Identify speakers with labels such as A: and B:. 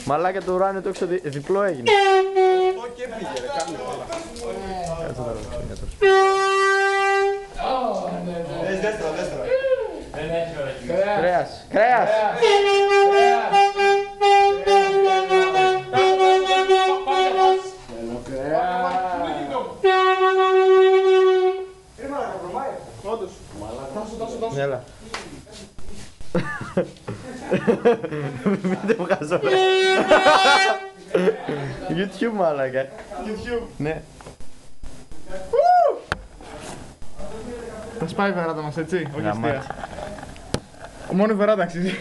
A: Μαλάκα το ουράνιο το έξω διπλό έγινε.
B: Το και πήγε, ρε, κάνε όλα.
A: Κάτσε να ρωτήσω για τόσο.
B: Δέστερα.
A: Κρέας, κρέας! Έλα. Μην το βγάζω. YouTube μάλακα.
B: YouTube.
A: Ναι.
B: Θα σπάει η βεράτα μας, έτσι, όχι αστεία.
A: Γαμάτι.
B: Μόνο η βεράτα αξίζει.